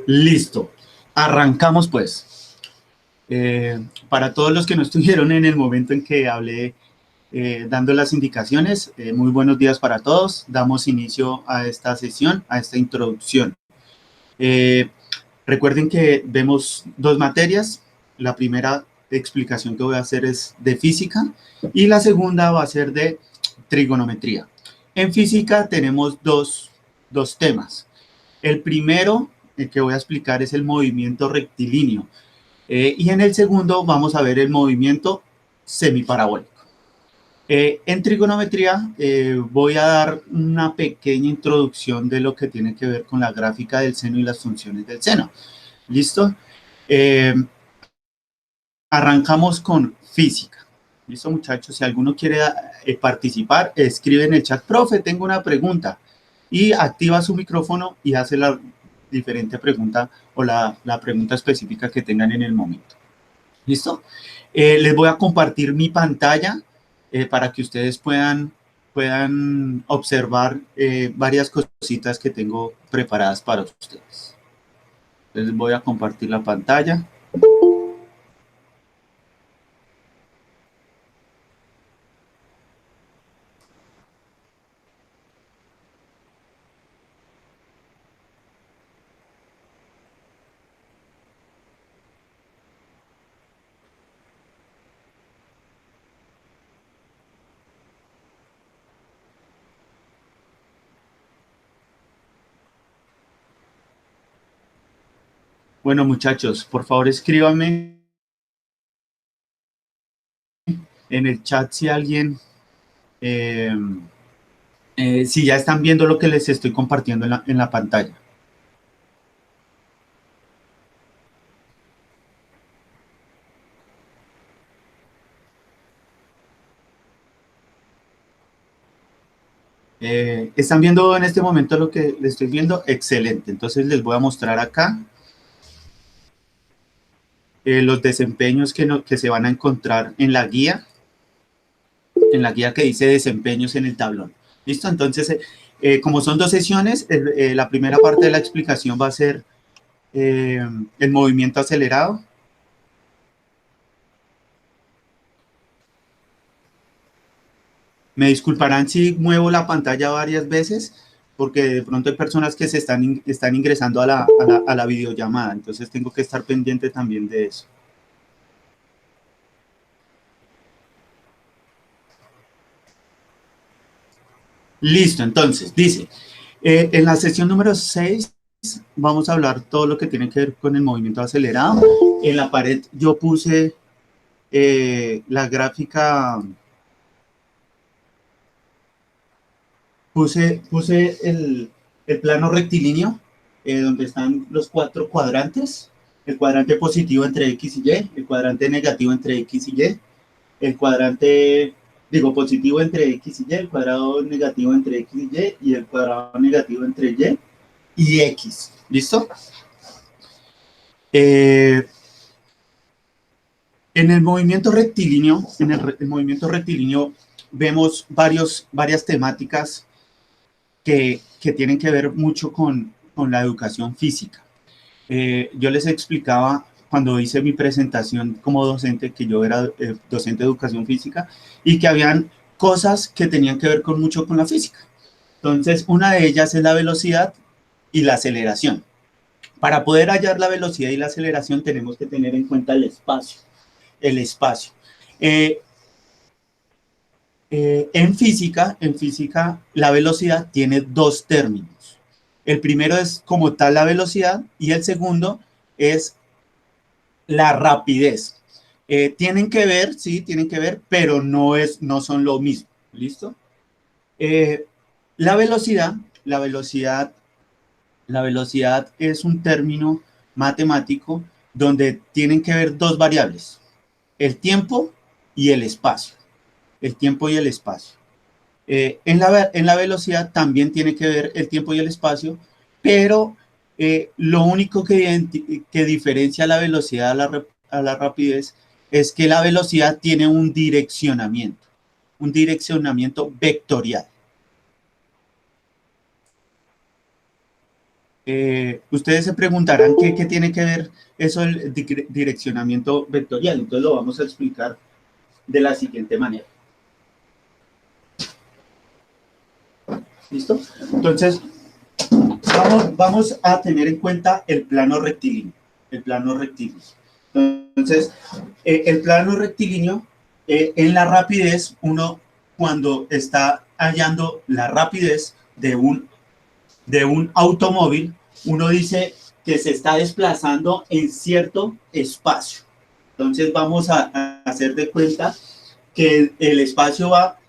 Listo. Arrancamos pues. Para todos los que no estuvieron en el momento en que hablé dando las indicaciones, muy buenos días para todos. Damos inicio a esta sesión, a esta introducción. Recuerden que vemos dos materias. La primera explicación que voy a hacer es de física y la segunda va a ser de trigonometría. En física tenemos dos temas. El primero que voy a explicar es el movimiento rectilíneo y en el segundo vamos a ver el movimiento semiparabólico. En trigonometría voy a dar una pequeña introducción de lo que tiene que ver con la gráfica del seno y las funciones del seno. ¿Listo? Arrancamos con física. ¿Listo, muchachos? Si alguno quiere participar, escribe en el chat, profe, tengo una pregunta, y activa su micrófono y hace la diferente pregunta o la pregunta específica que tengan en el momento. ¿Listo? Les voy a compartir mi pantalla para que ustedes puedan observar varias cositas que tengo preparadas para ustedes. Les voy a compartir la pantalla. Bueno, muchachos, por favor escríbanme en el chat si alguien, si ya están viendo lo que les estoy compartiendo en la pantalla. ¿Están viendo en este momento lo que les estoy viendo? Excelente. Entonces les voy a mostrar acá los desempeños que se van a encontrar en la guía que dice desempeños en el tablón. ¿Listo? Entonces, como son dos sesiones, la primera parte de la explicación va a ser el movimiento acelerado. Me disculparán si muevo la pantalla varias veces, porque de pronto hay personas que se están ingresando a la videollamada, entonces tengo que estar pendiente también de eso. Listo, entonces, dice, en la sesión número 6 vamos a hablar todo lo que tiene que ver con el movimiento acelerado. En la pared yo puse la gráfica, puse el plano rectilíneo, donde están los 4 cuadrantes, el cuadrante positivo entre X y Y, el cuadrante negativo entre X y Y, el cuadrante, positivo entre X y Y, el cuadrado negativo entre X y Y, y el cuadrado negativo entre Y X. ¿Listo? En el movimiento rectilíneo, vemos varias temáticas que tienen que ver mucho con la educación física. Yo les explicaba cuando hice mi presentación como docente que yo era docente de educación física y que habían cosas que tenían que ver mucho con la física. Entonces, una de ellas es la velocidad y la aceleración. Para poder hallar la velocidad y la aceleración tenemos que tener en cuenta el espacio. En física, la velocidad tiene dos términos. El primero es como tal la velocidad y el segundo es la rapidez. Tienen que ver, sí, tienen que ver, pero no son lo mismo. ¿Listo? La velocidad es un término matemático donde tienen que ver dos variables, el tiempo y el espacio. El tiempo y el espacio. En la velocidad también tiene que ver el tiempo y el espacio, pero lo único que diferencia la velocidad a la rapidez es que la velocidad tiene un direccionamiento vectorial. ustedes se preguntarán qué tiene que ver eso del direccionamiento vectorial. Entonces lo vamos a explicar de la siguiente manera. ¿Listo? Entonces, vamos a tener en cuenta el plano rectilíneo. El plano rectilíneo. Entonces, el plano rectilíneo, en la rapidez, uno cuando está hallando la rapidez de un automóvil, uno dice que se está desplazando en cierto espacio. Entonces vamos a hacer de cuenta que el espacio va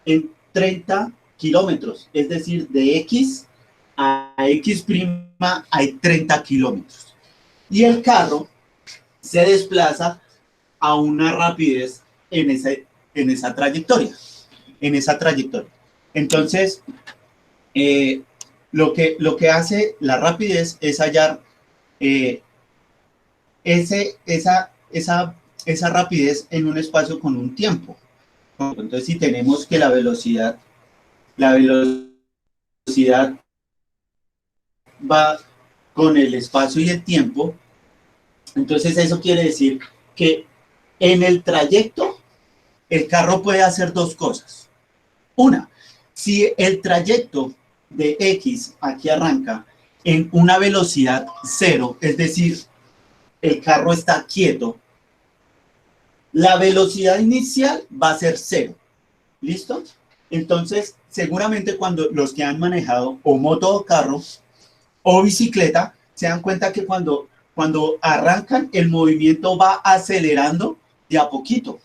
en 30 kilómetros, es decir, de X a X' hay 30 kilómetros. Y el carro se desplaza a una rapidez en esa trayectoria. Entonces, lo que hace la rapidez es hallar esa rapidez en un espacio con un tiempo. Entonces, si tenemos que la velocidad va con el espacio y el tiempo, entonces eso quiere decir que en el trayecto el carro puede hacer dos cosas. Una, si el trayecto de X aquí arranca en una velocidad cero, es decir, el carro está quieto, la velocidad inicial va a ser cero. ¿Listo? Entonces, seguramente cuando los que han manejado o moto o carro o bicicleta, se dan cuenta que cuando arrancan, el movimiento va acelerando de a poquito.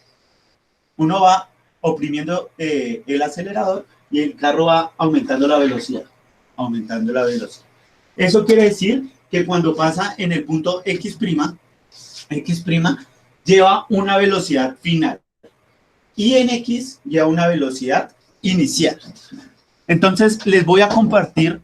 Uno va oprimiendo el acelerador y el carro va aumentando la velocidad. Eso quiere decir que cuando pasa en el punto X' lleva una velocidad final y en X lleva una velocidad inicial. Entonces les voy a compartir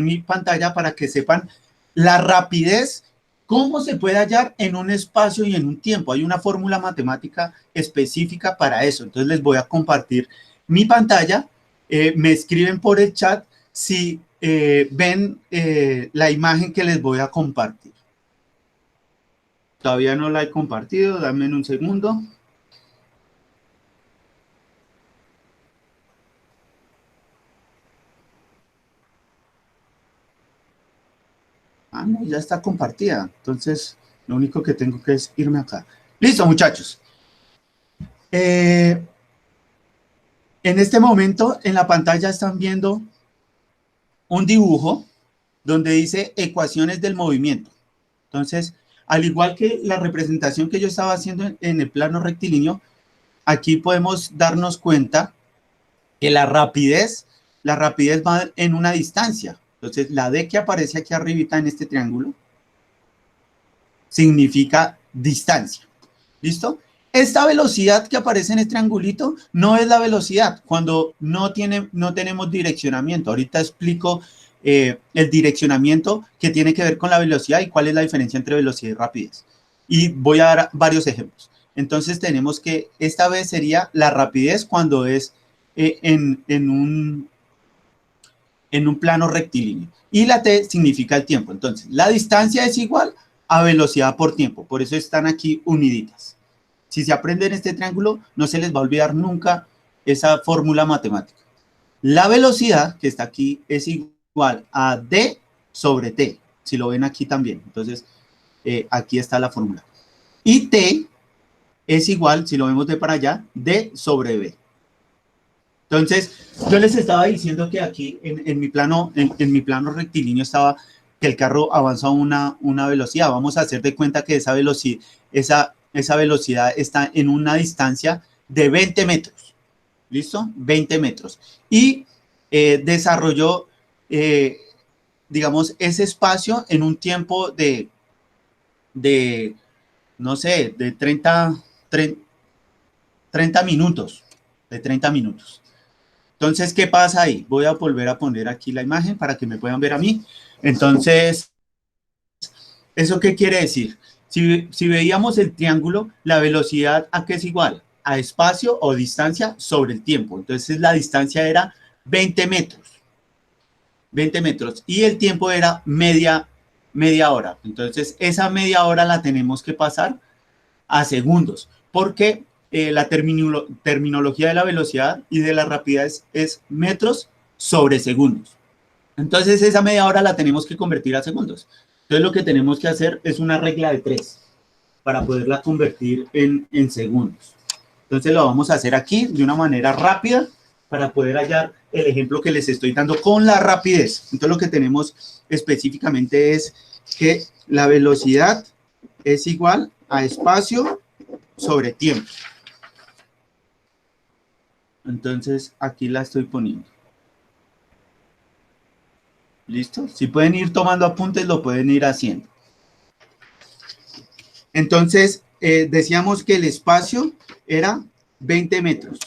mi pantalla para que sepan la rapidez, cómo se puede hallar en un espacio y en un tiempo. Hay una fórmula matemática específica para eso. Entonces les voy a compartir mi pantalla. Me escriben por el chat si ven la imagen que les voy a compartir. Todavía no la he compartido, dame un segundo. Ah, no, ya está compartida. Entonces, lo único que tengo que es irme acá. Listo, muchachos. En este momento, en la pantalla están viendo un dibujo donde dice ecuaciones del movimiento. Entonces, al igual que la representación que yo estaba haciendo en el plano rectilíneo, aquí podemos darnos cuenta que la rapidez va en una distancia. Entonces, la D que aparece aquí arribita en este triángulo significa distancia. ¿Listo? Esta velocidad que aparece en este triangulito no es la velocidad cuando no tenemos direccionamiento. Ahorita explico el direccionamiento que tiene que ver con la velocidad y cuál es la diferencia entre velocidad y rapidez. Y voy a dar varios ejemplos. Entonces tenemos que esta vez sería la rapidez cuando es en un plano rectilíneo. Y la T significa el tiempo. Entonces, la distancia es igual a velocidad por tiempo. Por eso están aquí uniditas. Si se aprenden este triángulo, no se les va a olvidar nunca esa fórmula matemática. La velocidad, que está aquí, es igual a D sobre T. Si lo ven aquí también. Entonces, aquí está la fórmula. Y T es igual, si lo vemos de para allá, D sobre B. Entonces, yo les estaba diciendo que aquí en mi plano rectilíneo estaba que el carro avanza a una velocidad. Vamos a hacer de cuenta que esa velocidad está en una distancia de 20 metros. ¿Listo? 20 metros. Y desarrolló, digamos, ese espacio en un tiempo de no sé, de 30 minutos. De 30 minutos. Entonces, ¿qué pasa ahí? Voy a volver a poner aquí la imagen para que me puedan ver a mí. Entonces, ¿eso qué quiere decir? Si veíamos el triángulo, la velocidad ¿a qué es igual? A espacio o distancia sobre el tiempo. Entonces, la distancia era 20 metros. 20 metros. Y el tiempo era media hora. Entonces, esa media hora la tenemos que pasar a segundos, porque la terminología de la velocidad y de la rapidez es metros sobre segundos. Entonces, esa media hora la tenemos que convertir a segundos. Entonces, lo que tenemos que hacer es una regla de 3 para poderla convertir en segundos. Entonces, lo vamos a hacer aquí de una manera rápida para poder hallar el ejemplo que les estoy dando con la rapidez. Entonces, lo que tenemos específicamente es que la velocidad es igual a espacio sobre tiempo. Entonces, aquí la estoy poniendo. ¿Listo? Si pueden ir tomando apuntes, lo pueden ir haciendo. Entonces, decíamos que el espacio era 20 metros.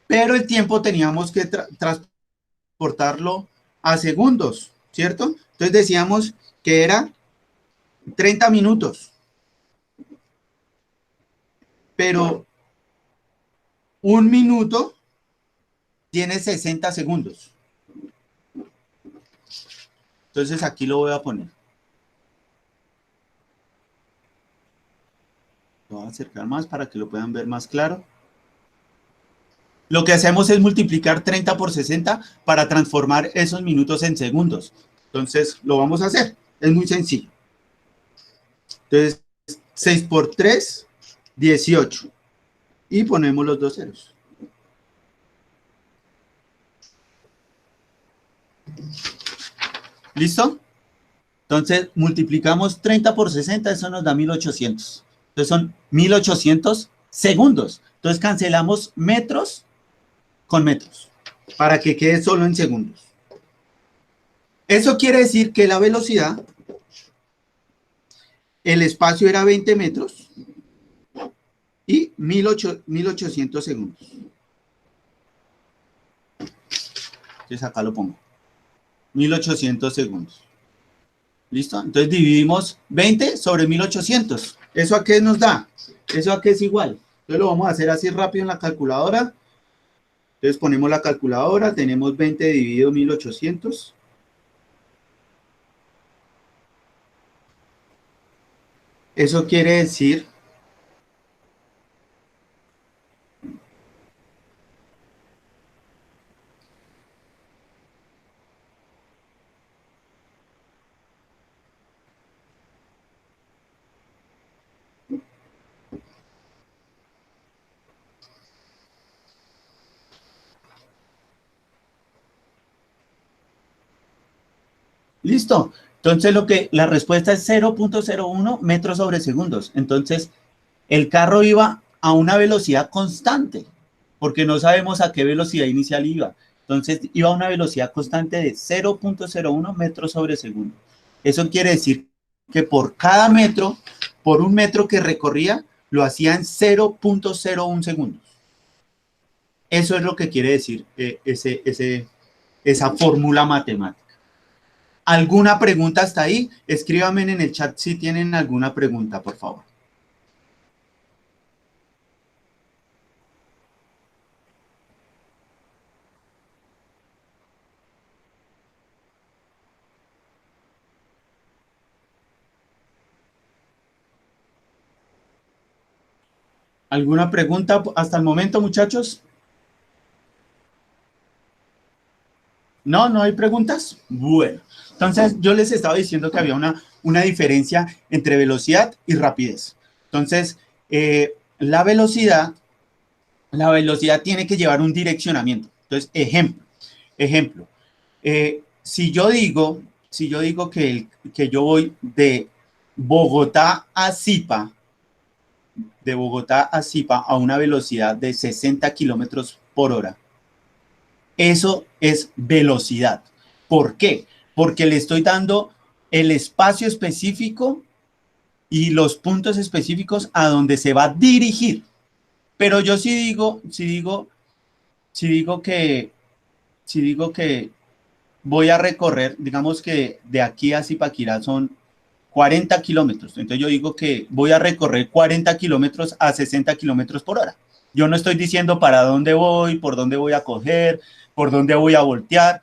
Pero el tiempo teníamos que transportarlo a segundos, ¿cierto? Entonces decíamos que era 30 minutos. Pero un minuto tiene 60 segundos. Entonces aquí lo voy a poner. Lo voy a acercar más para que lo puedan ver más claro. Lo que hacemos es multiplicar 30 por 60 para transformar esos minutos en segundos. Entonces lo vamos a hacer. Es muy sencillo. Entonces 6 por 3, 18. Y ponemos los dos ceros. ¿Listo? Entonces, multiplicamos 30 por 60, eso nos da 1800. Entonces, son 1800 segundos. Entonces, cancelamos metros con metros para que quede solo en segundos. Eso quiere decir que la velocidad, el espacio era 20 metros y 1800 segundos. Entonces, acá lo pongo. 1800 segundos. ¿Listo? Entonces dividimos 20 sobre 1800. ¿Eso a qué nos da? ¿Eso a qué es igual? Entonces lo vamos a hacer así rápido en la calculadora. Entonces ponemos la calculadora, tenemos 20 dividido 1800. Eso quiere decir listo. Entonces la respuesta es 0.01 metros sobre segundos. Entonces el carro iba a una velocidad constante, porque no sabemos a qué velocidad inicial iba. Entonces iba a una velocidad constante de 0.01 metros sobre segundo. Eso quiere decir que por cada metro, por un metro que recorría, lo hacía en 0.01 segundos. Eso es lo que quiere decir esa fórmula matemática. ¿Alguna pregunta hasta ahí? Escríbanme en el chat si tienen alguna pregunta, por favor. ¿Alguna pregunta hasta el momento, muchachos? No, no hay preguntas. Bueno, entonces yo les estaba diciendo que había una diferencia entre velocidad y rapidez. Entonces, la velocidad tiene que llevar un direccionamiento. Entonces, ejemplo, si yo digo que yo voy de Bogotá a Zipa, a una velocidad de 60 kilómetros por hora, eso es velocidad. ¿Por qué? Porque le estoy dando el espacio específico y los puntos específicos a donde se va a dirigir. Pero yo si digo que voy a recorrer, digamos que de aquí a Zipaquirá son 40 kilómetros. Entonces yo digo que voy a recorrer 40 kilómetros a 60 kilómetros por hora. Yo no estoy diciendo para dónde voy, por dónde voy a coger, por dónde voy a voltear.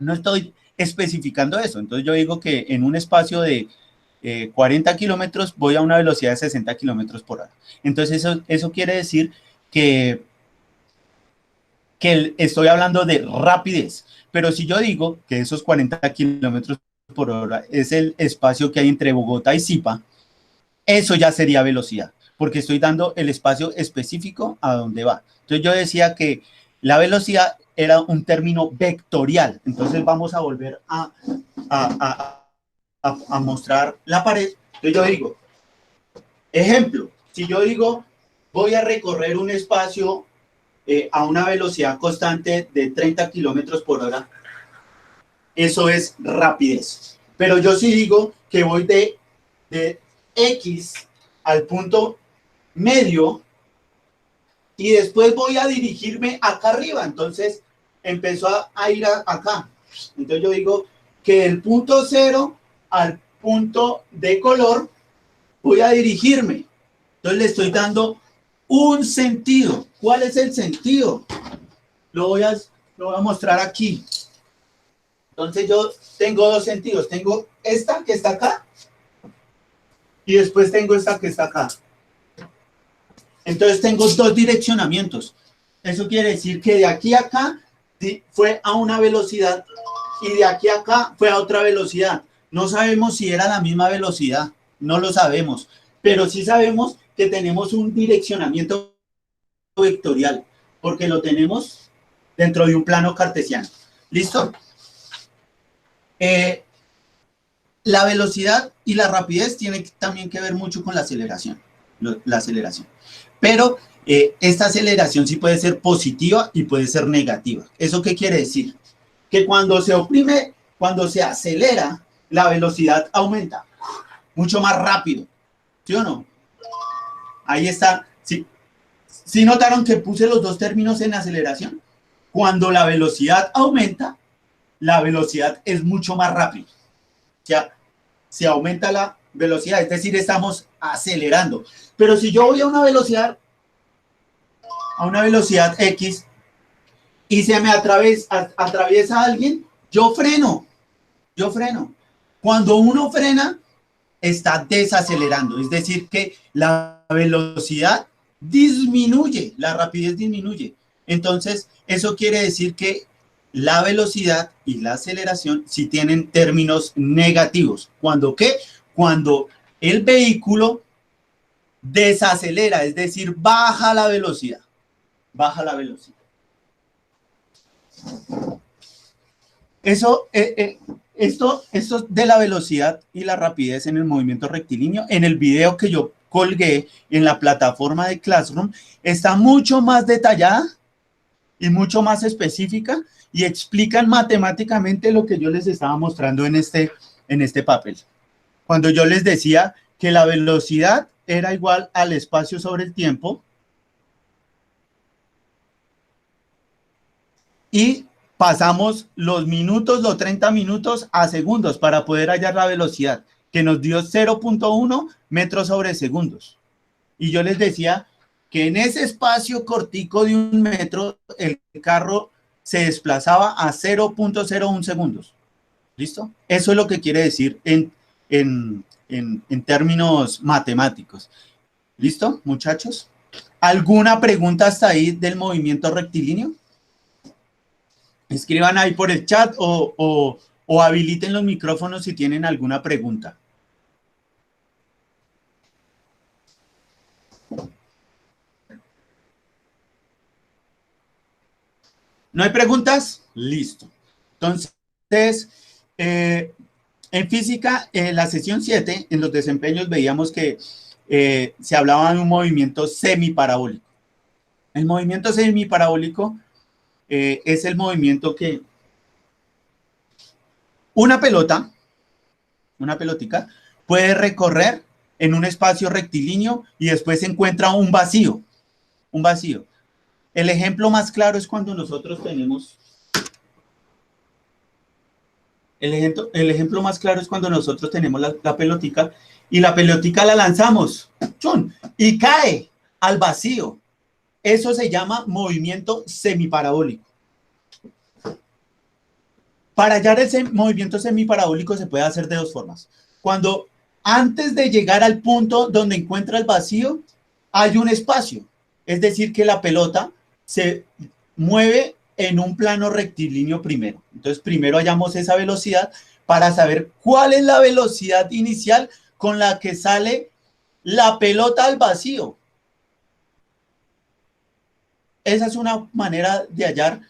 no estoy especificando eso. Entonces yo digo que en un espacio de 40 kilómetros voy a una velocidad de 60 kilómetros por hora. Entonces eso quiere decir que estoy hablando de rapidez. Pero si yo digo que esos 40 kilómetros por hora es el espacio que hay entre Bogotá y Zipa, eso ya sería velocidad, porque estoy dando el espacio específico a donde va. Entonces yo decía que la velocidad era un término vectorial. Entonces vamos a volver a mostrar la pared. Entonces yo digo, ejemplo, si yo digo voy a recorrer un espacio a una velocidad constante de 30 kilómetros por hora, eso es rapidez. Pero yo sí digo que voy de X al punto medio y después voy a dirigirme acá arriba. Entonces empezó a ir acá. Entonces yo digo que del punto cero al punto de color voy a dirigirme. Entonces le estoy dando un sentido. ¿Cuál es el sentido? Lo voy a mostrar aquí. Entonces yo tengo dos sentidos. Tengo esta que está acá y después tengo esta que está acá. Entonces tengo dos direccionamientos. Eso quiere decir que de aquí a acá fue a una velocidad y de aquí a acá fue a otra velocidad. No sabemos si era la misma velocidad, no lo sabemos, pero sí sabemos que tenemos un direccionamiento vectorial, porque lo tenemos dentro de un plano cartesiano. ¿Listo? La velocidad y la rapidez tienen también que ver mucho con la aceleración. Pero esta aceleración sí puede ser positiva y puede ser negativa. ¿Eso qué quiere decir? Que cuando se oprime, cuando se acelera, la velocidad aumenta mucho más rápido. ¿Sí o no? Ahí está. ¿Sí notaron que puse los dos términos en aceleración? Cuando la velocidad aumenta, la velocidad es mucho más rápido. O sea, se aumenta la velocidad, es decir, estamos acelerando. Pero si yo voy a una velocidad X y se me atraviesa alguien, yo freno. Cuando uno frena, está desacelerando, es decir, que la velocidad disminuye, la rapidez disminuye. Entonces, eso quiere decir que la velocidad y la aceleración sí tienen términos negativos. ¿Cuándo qué? Cuando el vehículo desacelera, es decir, baja la velocidad. Esto de la velocidad y la rapidez en el movimiento rectilíneo, en el video que yo colgué en la plataforma de Classroom, está mucho más detallada y mucho más específica y explican matemáticamente lo que yo les estaba mostrando en este papel. Cuando yo les decía que la velocidad era igual al espacio sobre el tiempo y pasamos los minutos, los 30 minutos a segundos para poder hallar la velocidad, que nos dio 0.1 metros sobre segundos. Y yo les decía que en ese espacio cortico de 1 metro, el carro se desplazaba a 0.01 segundos. ¿Listo? Eso es lo que quiere decir en términos matemáticos. ¿Listo, muchachos? ¿Alguna pregunta hasta ahí del movimiento rectilíneo? Escriban ahí por el chat o habiliten los micrófonos si tienen alguna pregunta. ¿No hay preguntas? Listo. Entonces, en física, en la sesión 7, en los desempeños, veíamos que se hablaba de un movimiento semiparabólico. El movimiento semiparabólico es el movimiento que una pelotica, puede recorrer en un espacio rectilíneo y después se encuentra un vacío. El ejemplo más claro es cuando nosotros tenemos... El ejemplo más claro es cuando nosotros tenemos la pelotica y la pelotica la lanzamos ¡chun! Y cae al vacío. Eso se llama movimiento semiparabólico. Para hallar ese movimiento semiparabólico se puede hacer de dos formas. Cuando antes de llegar al punto donde encuentra el vacío, hay un espacio. Es decir, que la pelota se mueve en un plano rectilíneo primero. Entonces, primero hallamos esa velocidad para saber cuál es la velocidad inicial con la que sale la pelota al vacío. Esa es una manera de hallar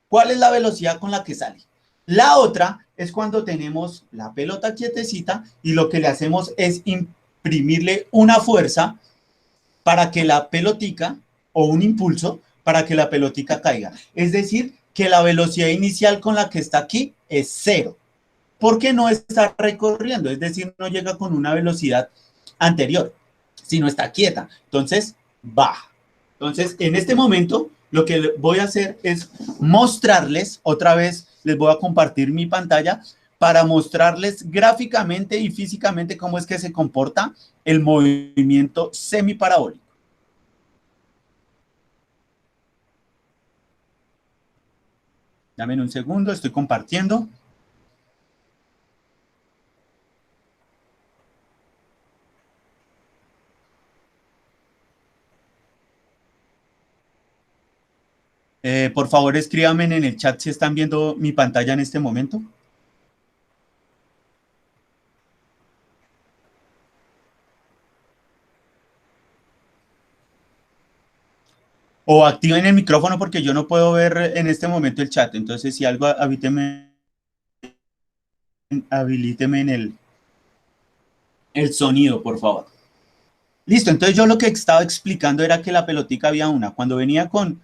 cuál es la velocidad con la que sale. La otra es cuando tenemos la pelota quietecita y lo que le hacemos es imprimirle una fuerza para que la pelotica, o un impulso, para que la pelotica caiga. Es decir, que la velocidad inicial con la que está aquí es cero, porque no está recorriendo, es decir, no llega con una velocidad anterior, sino está quieta. Entonces, baja. Entonces, en este momento, lo que voy a hacer es mostrarles, otra vez les voy a compartir mi pantalla para mostrarles gráficamente y físicamente cómo es que se comporta el movimiento semiparabólico. Dame un segundo, estoy compartiendo. Por favor, escríbanme en el chat si están viendo mi pantalla en este momento. O activen el micrófono porque yo no puedo ver en este momento el chat. Entonces, si algo, habilíteme en el sonido, por favor. Listo, entonces yo lo que estaba explicando era que la pelotica había una. Cuando venía con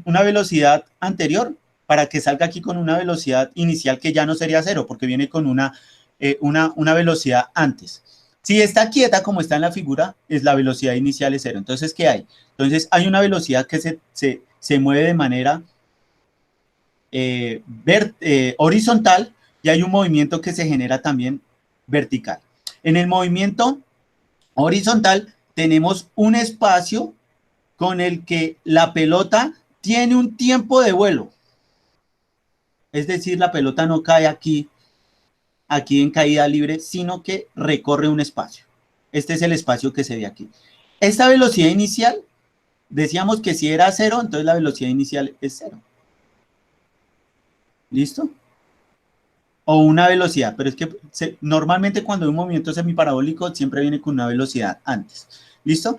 una velocidad anterior, para que salga aquí con una velocidad inicial que ya no sería cero, porque viene con una velocidad antes. Si está quieta, como está en la figura, es la velocidad inicial es cero. Entonces, ¿qué hay? Entonces, hay una velocidad que se mueve de manera horizontal y hay un movimiento que se genera también vertical. En el movimiento horizontal tenemos un espacio con el que la pelota tiene un tiempo de vuelo. Es decir, la pelota no cae aquí en caída libre, sino que recorre un espacio. Este es el espacio que se ve aquí. Esta velocidad inicial, decíamos que si era cero, entonces la velocidad inicial es cero. ¿Listo? O una velocidad, pero es que normalmente cuando hay un movimiento semiparabólico siempre viene con una velocidad antes. ¿Listo?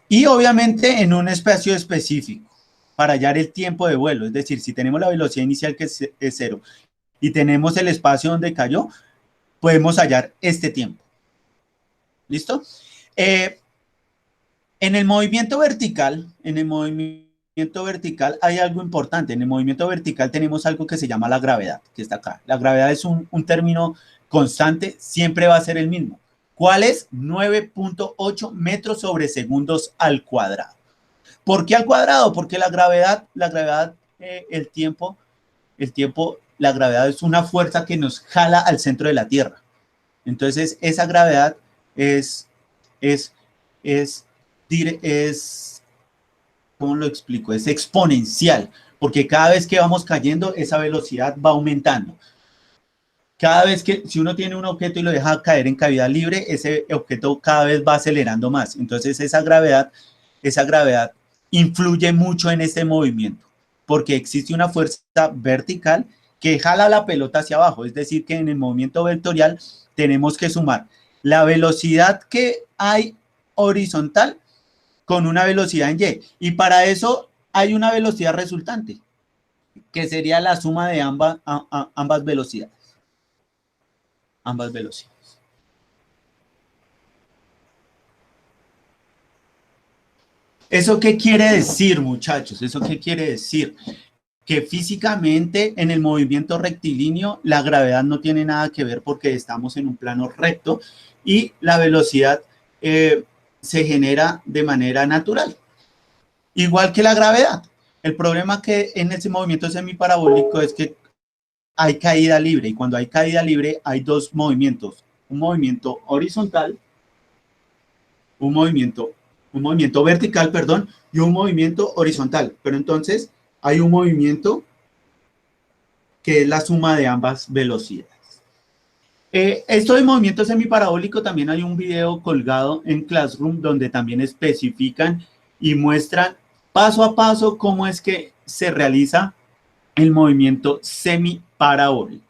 Y obviamente en un espacio específico para hallar el tiempo de vuelo, es decir, si tenemos la velocidad inicial que es cero y tenemos el espacio donde cayó, podemos hallar este tiempo. ¿Listo? En el movimiento vertical, hay algo importante. En el movimiento vertical tenemos algo que se llama la gravedad, que está acá. La gravedad es un término constante, siempre va a ser el mismo. ¿Cuál es? 9.8 metros sobre segundos al cuadrado. ¿Por qué al cuadrado? Porque la gravedad, el tiempo, la gravedad es una fuerza que nos jala al centro de la Tierra. Entonces, esa gravedad es, es, es, ¿cómo lo explico? Es exponencial, porque cada vez que vamos cayendo, esa velocidad va aumentando. Cada vez que, si uno tiene un objeto y lo deja caer en caída libre, ese objeto cada vez va acelerando más. Entonces, esa gravedad influye mucho en este movimiento, porque existe una fuerza vertical que jala la pelota hacia abajo. Es decir, que en el movimiento vectorial tenemos que sumar la velocidad que hay horizontal con una velocidad en Y. Y para eso hay una velocidad resultante, que sería la suma de ambas velocidades. Ambas velocidades. ¿Eso qué quiere decir, muchachos? ¿Eso qué quiere decir? Que físicamente en el movimiento rectilíneo la gravedad no tiene nada que ver porque estamos en un plano recto y la velocidad se genera de manera natural. Igual que la gravedad. El problema que en ese movimiento semiparabólico es que hay caída libre y cuando hay caída libre hay dos movimientos, un movimiento horizontal, un movimiento vertical, perdón, y un movimiento horizontal. Pero entonces hay un movimiento que es la suma de ambas velocidades. Esto de movimiento semiparabólico también hay un video colgado en Classroom donde también especifican y muestran paso a paso cómo es que se realiza el movimiento semiparabólico.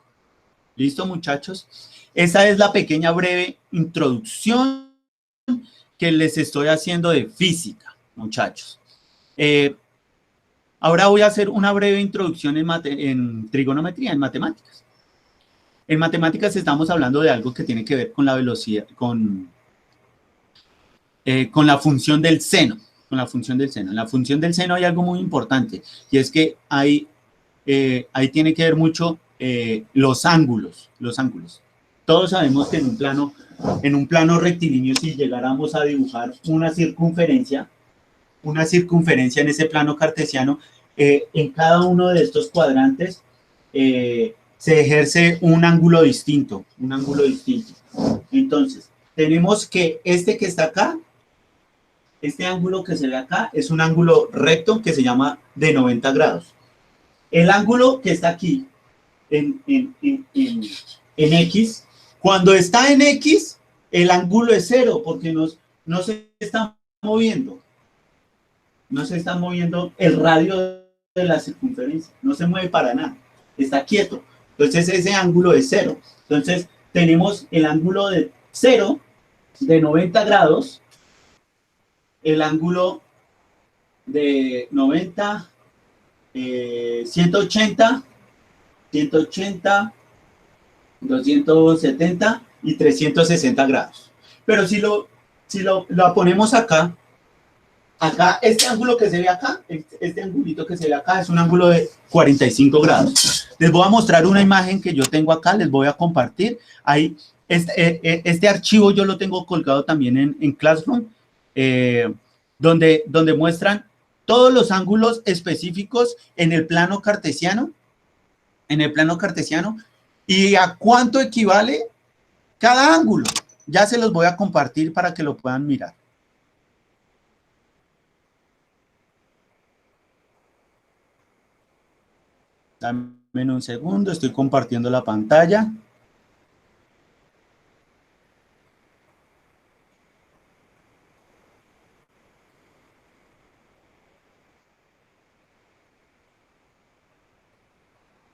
¿Listo, muchachos? Esa es la pequeña breve introducción que les estoy haciendo de física, muchachos. Ahora voy a hacer una breve introducción en trigonometría, en matemáticas. En matemáticas estamos hablando de algo que tiene que ver con la velocidad, con la función del seno. Con la función del seno. En la función del seno hay algo muy importante, y es que ahí tiene que ver mucho los ángulos. Todos sabemos que en un plano rectilíneo, si llegáramos a dibujar una circunferencia en ese plano cartesiano, en cada uno de estos cuadrantes se ejerce un ángulo distinto. Entonces, tenemos que este que está acá, este ángulo que se ve acá, es un ángulo recto que se llama de 90 grados. El ángulo que está aquí, en X, cuando está en X, el ángulo es cero, porque no se está moviendo. No se está moviendo el radio de la circunferencia, no se mueve para nada, está quieto. Entonces ese ángulo es cero. Entonces tenemos el ángulo de cero de 90 grados, el ángulo de 90, 180, 270 y 360 grados. Pero si lo ponemos acá, este ángulo que se ve acá, este angulito que se ve acá es un ángulo de 45 grados. Les voy a mostrar una imagen que yo tengo acá, les voy a compartir. Ahí, este archivo yo lo tengo colgado también en Classroom, donde muestran todos los ángulos específicos en el plano cartesiano, y a cuánto equivale cada ángulo. Ya se los voy a compartir para que lo puedan mirar. Dame un segundo, estoy compartiendo la pantalla.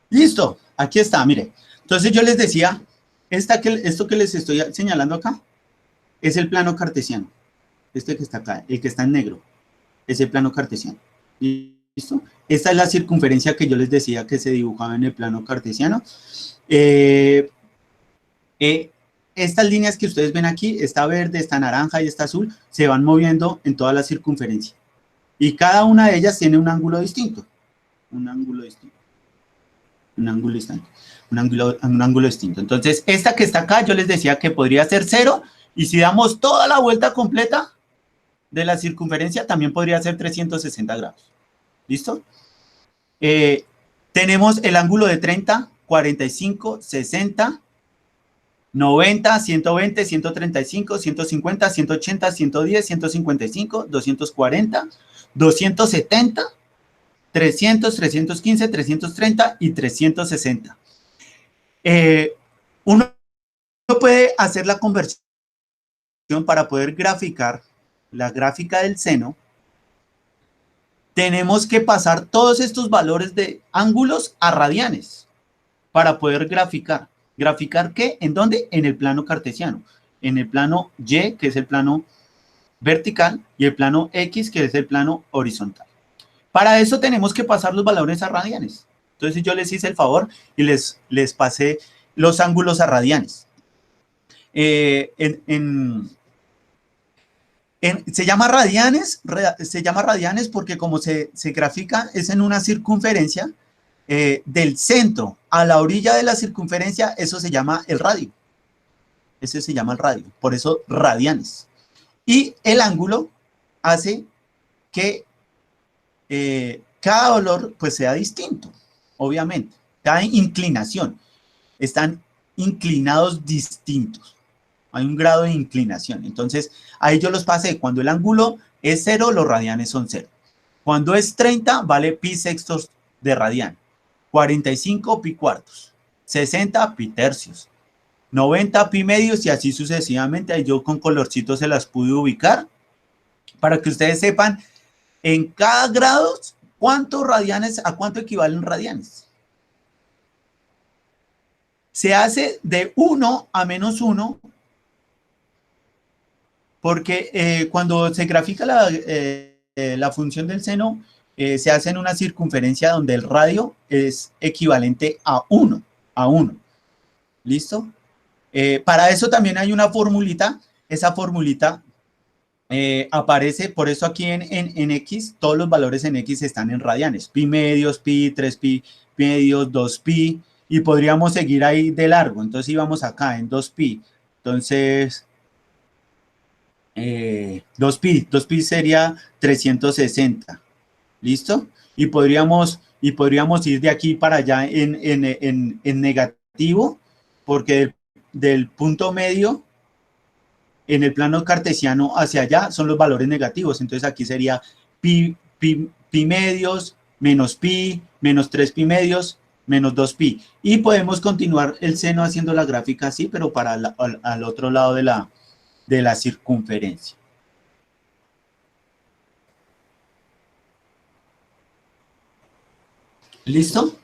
Listo, aquí está, mire. Entonces yo les decía, esto que les estoy señalando acá es el plano cartesiano. Este que está acá, el que está en negro, es el plano cartesiano. ¿Listo? Esta es la circunferencia que yo les decía que se dibujaba en el plano cartesiano. Estas líneas que ustedes ven aquí, esta verde, esta naranja y esta azul, se van moviendo en toda la circunferencia. Y cada una de ellas tiene un ángulo distinto. Un ángulo distinto. Entonces, esta que está acá, yo les decía que podría ser 0, y si damos toda la vuelta completa de la circunferencia, también podría ser 360 grados. ¿Listo? Tenemos el ángulo de 30, 45, 60, 90, 120, 135, 150, 180, 110, 155, 240, 270, 300, 315, 330 y 360. Uno puede hacer la conversión para poder graficar la gráfica del seno. Tenemos que pasar todos estos valores de ángulos a radianes para poder graficar. ¿Graficar qué? ¿En dónde? En el plano cartesiano. En el plano Y, que es el plano vertical, y el plano X, que es el plano horizontal. Para eso tenemos que pasar los valores a radianes. Entonces yo les hice el favor y les pasé los ángulos a radianes. Se llama radianes porque como se grafica es en una circunferencia del centro a la orilla de la circunferencia, eso se llama el radio. Ese se llama el radio, por eso radianes. Y el ángulo hace que cada valor pues sea distinto, obviamente. Cada inclinación. Están inclinados distintos. Hay un grado de inclinación. Entonces, ahí yo los pasé. Cuando el ángulo es 0, los radianes son 0. Cuando es 30, vale pi sextos de radian. 45 pi cuartos, 60 pi tercios, 90 pi medios y así sucesivamente. Ahí yo con colorcitos se las pude ubicar para que ustedes sepan en cada grado cuántos radianes, a cuánto equivalen radianes. Se hace de 1 a -1 porque cuando se grafica la función del seno, se hace en una circunferencia donde el radio es equivalente a 1, ¿listo? Para eso también hay una formulita, esa formulita aparece, por eso aquí en X, todos los valores en X están en radianes, pi medios, pi, 3 pi medios, 2 pi, y podríamos seguir ahí de largo, entonces íbamos acá en 2 pi, entonces 2 pi sería 360, ¿listo? Y podríamos ir de aquí para allá en negativo, porque del punto medio en el plano cartesiano hacia allá son los valores negativos, entonces aquí sería pi medios, menos pi, menos 3 pi medios, menos 2 pi. Y podemos continuar el seno haciendo la gráfica así, pero para al otro lado de la circunferencia. ¿Listo?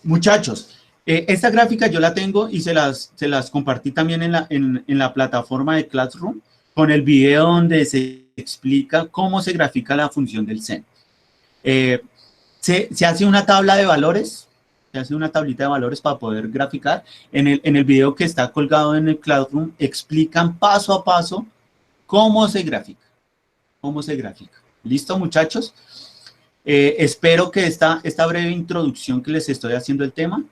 Muchachos, esta gráfica yo la tengo y se las compartí también en la plataforma de Classroom con el video donde se explica cómo se grafica la función del seno. Se hace una tabla de valores, se hace una tablita de valores para poder graficar. En el video que está colgado en el Classroom explican paso a paso cómo se grafica. ¿Listo, muchachos? Espero que esta breve introducción que les estoy haciendo al tema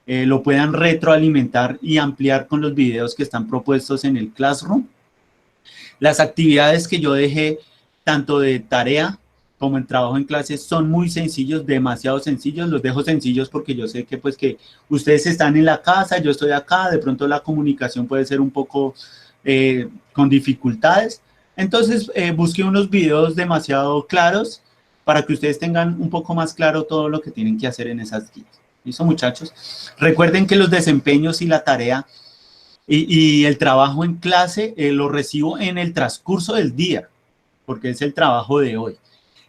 lo puedan retroalimentar y ampliar con los videos que están propuestos en el Classroom. Las actividades que yo dejé, tanto de tarea como en trabajo en clases, son muy sencillos, demasiado sencillos. Los dejo sencillos porque yo sé que, pues, que ustedes están en la casa, yo estoy acá, de pronto la comunicación puede ser un poco con dificultades. Entonces, busqué unos videos demasiado claros para que ustedes tengan un poco más claro todo lo que tienen que hacer en esas guías. ¿Listo, muchachos? Recuerden que los desempeños y la tarea y el trabajo en clase lo recibo en el transcurso del día, porque es el trabajo de hoy.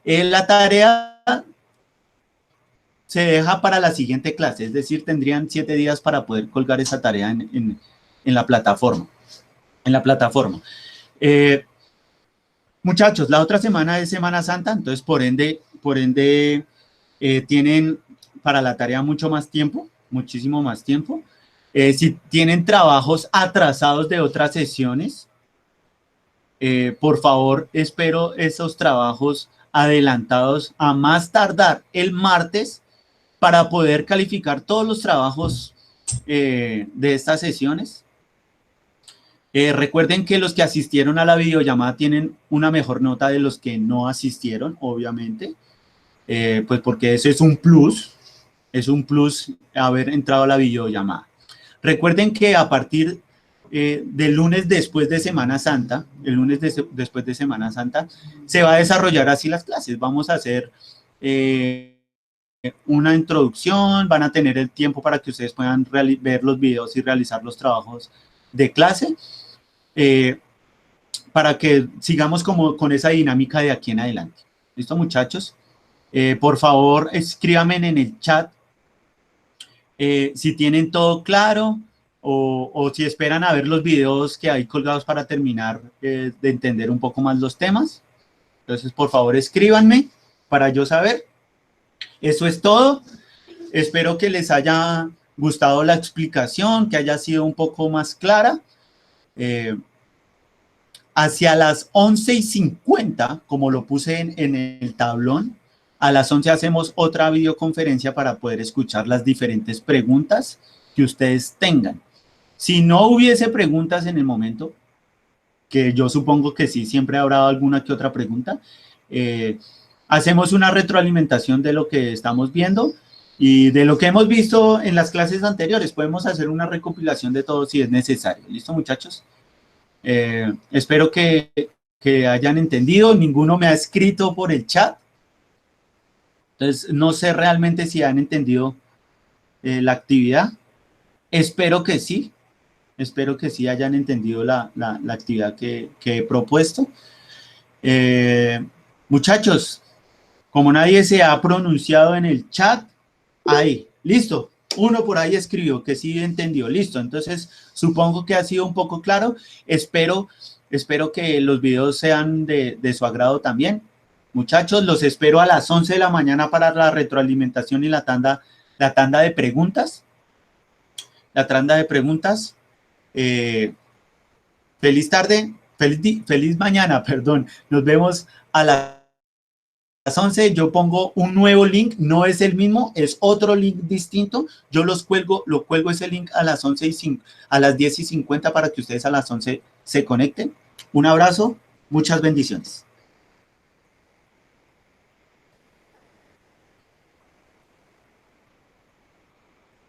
La tarea se deja para la siguiente clase, es decir, tendrían 7 días para poder colgar esa tarea en la plataforma. Muchachos, la otra semana es Semana Santa, entonces por ende tienen para la tarea mucho más tiempo, muchísimo más tiempo. Si tienen trabajos atrasados de otras sesiones, por favor, espero esos trabajos adelantados a más tardar el martes para poder calificar todos los trabajos de estas sesiones. Recuerden que los que asistieron a la videollamada tienen una mejor nota de los que no asistieron, obviamente, pues porque eso es un plus haber entrado a la videollamada. Recuerden que a partir del lunes después de Semana Santa, después de Semana Santa, se va a desarrollar así las clases. Vamos a hacer una introducción, van a tener el tiempo para que ustedes puedan ver los videos y realizar los trabajos de clase, para que sigamos como con esa dinámica de aquí en adelante. ¿Listo, muchachos? Por favor, escríbanme en el chat si tienen todo claro o si esperan a ver los videos que hay colgados para terminar de entender un poco más los temas. Entonces, por favor, escríbanme para yo saber. Eso es todo. Espero que les haya gustado la explicación, que haya sido un poco más clara. Hacia las 11:50, como lo puse en el tablón, a las 11 hacemos otra videoconferencia para poder escuchar las diferentes preguntas que ustedes tengan. Si no hubiese preguntas en el momento, que yo supongo que sí, siempre habrá alguna que otra pregunta, hacemos una retroalimentación de lo que estamos viendo y de lo que hemos visto en las clases anteriores. Podemos hacer una recopilación de todo si es necesario. ¿Listo, muchachos? Espero que hayan entendido. Ninguno me ha escrito por el chat. Entonces, no sé realmente si han entendido la actividad. Espero que sí. Espero que sí hayan entendido la actividad que he propuesto. Muchachos, como nadie se ha pronunciado en el chat, ahí, listo. Uno por ahí escribió que sí entendió, listo. Entonces, supongo que ha sido un poco claro. Espero que los videos sean de su agrado también. Muchachos, los espero a las 11 de la mañana para la retroalimentación y la tanda de preguntas. La tanda de preguntas. Feliz tarde, feliz mañana, perdón. Nos vemos a las 11. Yo pongo un nuevo link, no es el mismo, es otro link distinto. Yo lo cuelgo ese link a las 10:50 para que ustedes a las 11 se conecten. Un abrazo, muchas bendiciones.